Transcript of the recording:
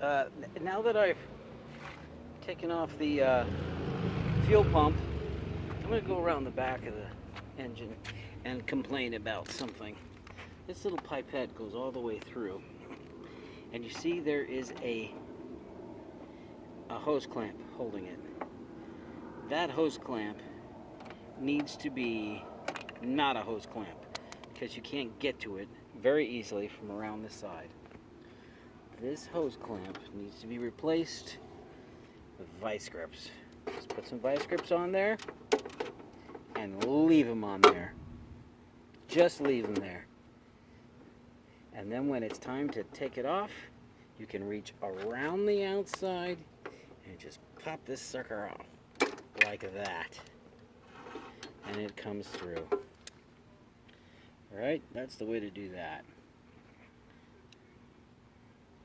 now that I've taken off the fuel pump, I'm going to go around the back of the engine and complain about something. This little pipette goes all the way through, and you see there is a hose clamp holding it. That hose clamp needs to be not a hose clamp, because you can't get to it very easily from around the side. This hose clamp needs to be replaced with vice grips. Just put some vice grips on there and leave them on there. Just leave them there. And then when it's time to take it off, you can reach around the outside and just pop this sucker off like that. And it comes through. Alright, that's the way to do that.